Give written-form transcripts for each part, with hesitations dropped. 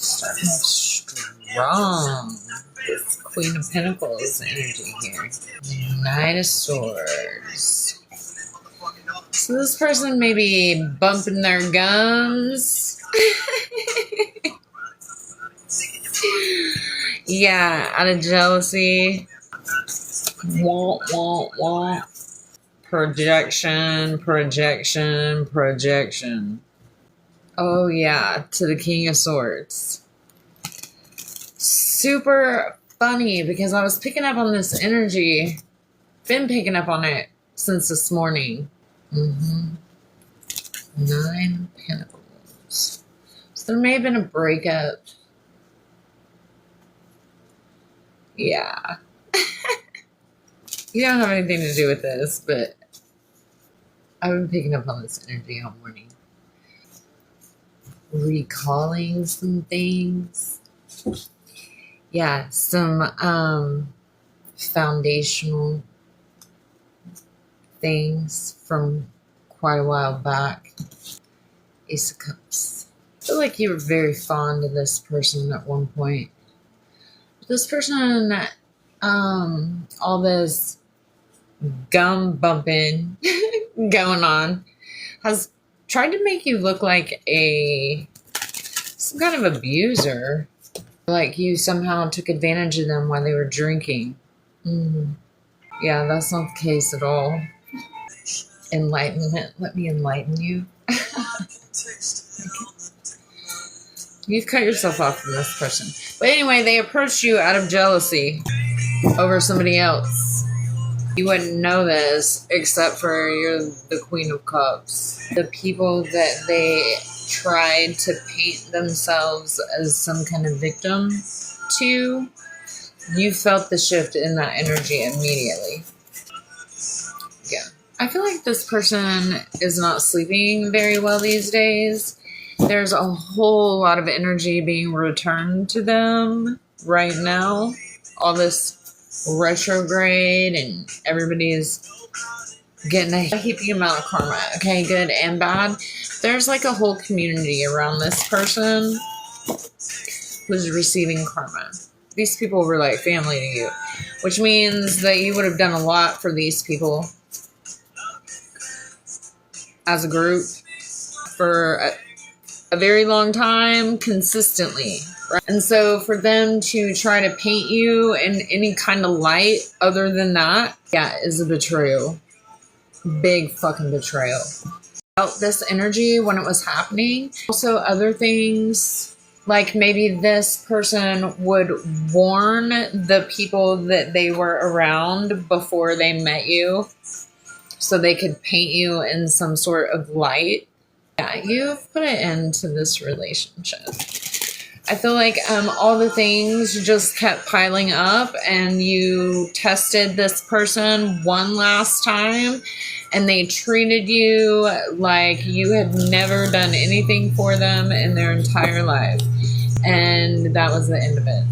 Starting off strong. This Queen of Pentacles energy here. Knight of Swords. So this person may be bumping their gums. Yeah, out of jealousy. Wah, wah, wah. Projection, projection, projection. Oh yeah, to the King of Swords. Super funny because I was picking up on this energy. Been picking up on it since this morning. 9 Pentacles. So there may have been a breakup. Yeah. You don't have anything to do with this, but I've been picking up on this energy all morning. Recalling some things. Yeah, some foundational things from quite a while back. Ace of Cups. I feel like you were very fond of this person at one point. This person, all this gum bumping going on, has tried to make you look like some kind of abuser. Like you somehow took advantage of them while they were drinking. Yeah, that's not the case at all. Enlightenment. Let me enlighten you. You've cut yourself off from this person. But anyway, they approached you out of jealousy over somebody else. You wouldn't know this except for you're the Queen of Cups. The people that they tried to paint themselves as some kind of victim to, you felt the shift in that energy immediately. Yeah. I feel like this person is not sleeping very well these days. There's a whole lot of energy being returned to them right now. All this retrograde and everybody's getting a heaping amount of karma. Okay, good and bad. There's like a whole community around this person who's receiving karma. These people were like family to you, which means that you would have done a lot for these people as a group for a very long time, consistently. Right? And so for them to try to paint you in any kind of light other than that, yeah, is a betrayal. Big fucking betrayal. Felt this energy when it was happening. Also other things, like maybe this person would warn the people that they were around before they met you so they could paint you in some sort of light. Yeah, you've put an end to this relationship. I feel like all the things just kept piling up and you tested this person one last time and they treated you like you had never done anything for them in their entire life. And that was the end of it.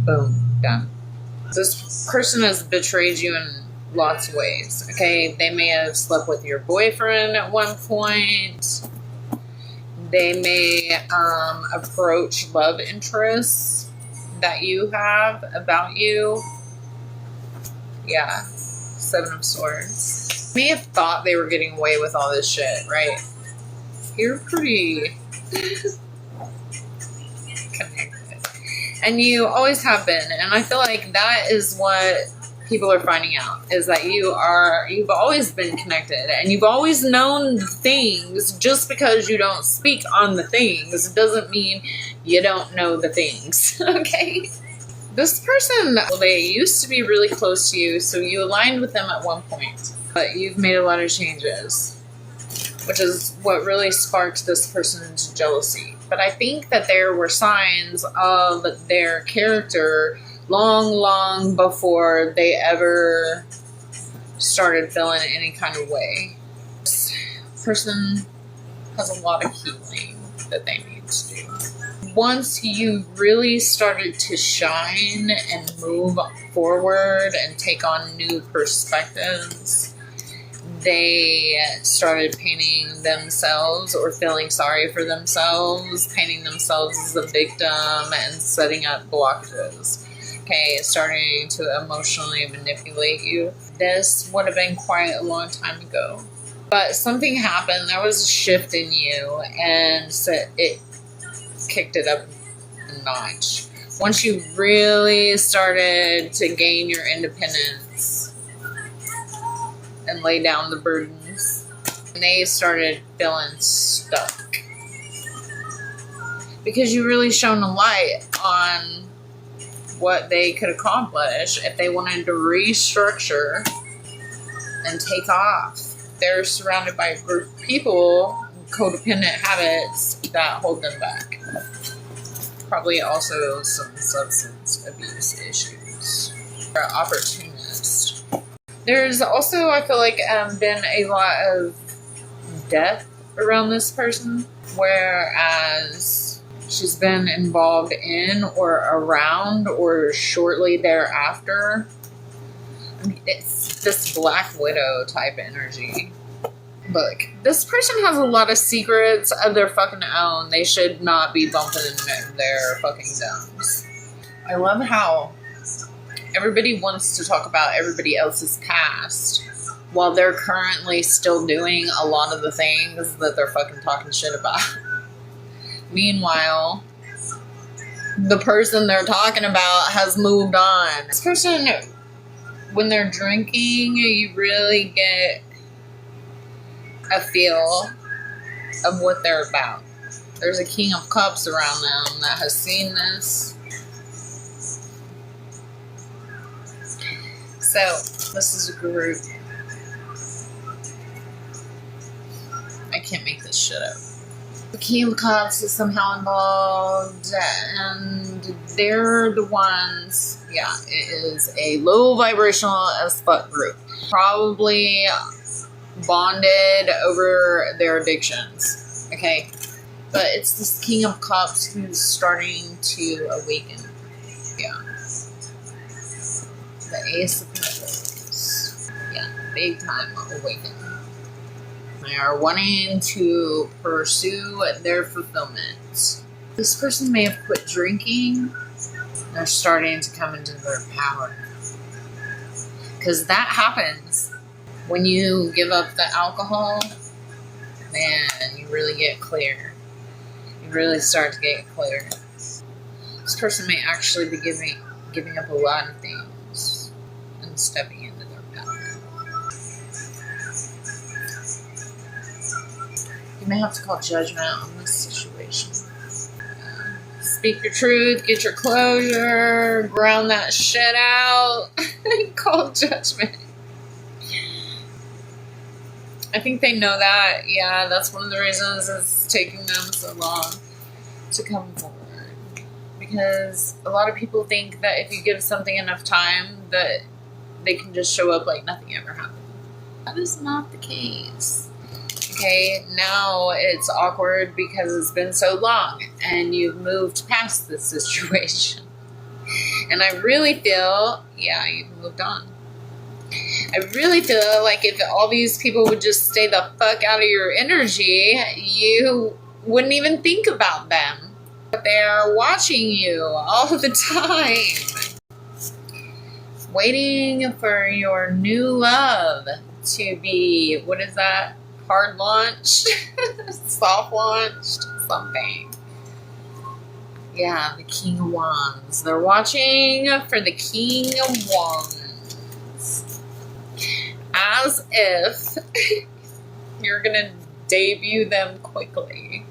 Boom, done. This person has betrayed you in lots of ways. Okay, they may have slept with your boyfriend at one point. They may approach love interests that you have about you. Yeah, 7 of Swords. May have thought they were getting away with all this shit, right? You're pretty connected. And you always have been. And I feel like that is what people are finding out, is that you've always been connected and you've always known the things. Just because you don't speak on the things doesn't mean you don't know the things. Okay? This person, well, they used to be really close to you, so you aligned with them at one point, but you've made a lot of changes, which is what really sparked this person into jealousy. But I think that there were signs of their character long before they ever started feeling any kind of way. This person has a lot of healing that they need to do. Once you really started to shine and move forward and take on new perspectives, they started painting themselves or feeling sorry for themselves, painting themselves as a victim and setting up blockages. Okay, starting to emotionally manipulate you. This would have been quite a long time ago. But something happened. There was a shift in you, and so it kicked it up a notch. Once you really started to gain your independence and lay down the burdens, they started feeling stuck. Because you really shone a light on what they could accomplish if they wanted to restructure and take off. They're surrounded by a group of people, codependent habits that hold them back. Probably also some substance abuse issues. They're opportunists. There's also, I feel like, been a lot of death around this person, whereas she's been involved in or around or shortly thereafter. I mean, it's this Black Widow type energy. Look, this person has a lot of secrets of their fucking own. They should not be bumping their fucking gums. I love how everybody wants to talk about everybody else's past while they're currently still doing a lot of the things that they're fucking talking shit about. Meanwhile, the person they're talking about has moved on. This person, when they're drinking, you really get a feel of what they're about. There's a King of Cups around them that has seen this. So, this is a group. I can't make this shit up. The King of Cups is somehow involved, and they're the ones, yeah, it is a low vibrational as fuck group. Probably bonded over their addictions, okay? But it's this King of Cups who's starting to awaken, yeah. The Ace of Pentacles, yeah, big time awaken. They are wanting to pursue their fulfillment. This person may have quit drinking. They're starting to come into their power. Because that happens. When you give up the alcohol, man, you really get clear. You really start to get clear. This person may actually be giving up a lot of things and stepping into their power. You may have to call judgment on this situation. Speak your truth, get your closure, ground that shit out, call judgment. I think they know that. Yeah, that's one of the reasons it's taking them so long to come forward. Because a lot of people think that if you give something enough time, that they can just show up like nothing ever happened. That is not the case. Okay, now it's awkward because it's been so long and you've moved past this situation. And I really feel, yeah, you've moved on. I really feel like if all these people would just stay the fuck out of your energy, you wouldn't even think about them. But they are watching you all the time. Waiting for your new love to be, what is that? Hard launched? Soft launched? Something. Yeah, the King of Wands. They're watching for the King of Wands. As if you're going to debut them quickly.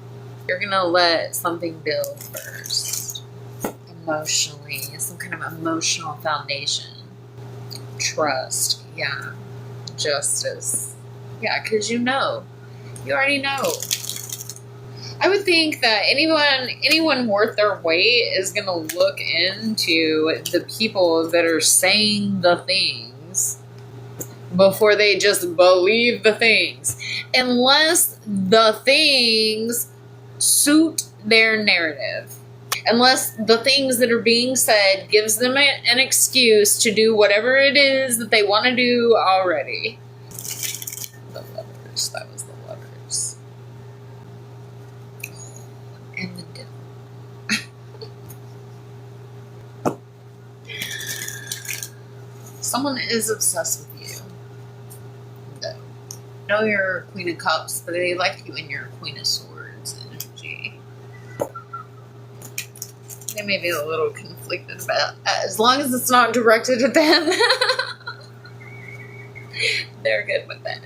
You're going to let something build first. Emotionally. Some kind of emotional foundation. Trust. Yeah. Justice. Yeah, because you know. You already know. I would think that anyone worth their weight is going to look into the people that are saying the things before they just believe the things. Unless the things suit their narrative. Unless the things that are being said gives them an excuse to do whatever it is that they want to do already. wish that was the Lovers. And the Devil. Someone is obsessed with you, though. I know you're Queen of Cups, but they like you in your Queen of Swords energy. They may be a little conflicted about that. As long as it's not directed at them, they're good with that.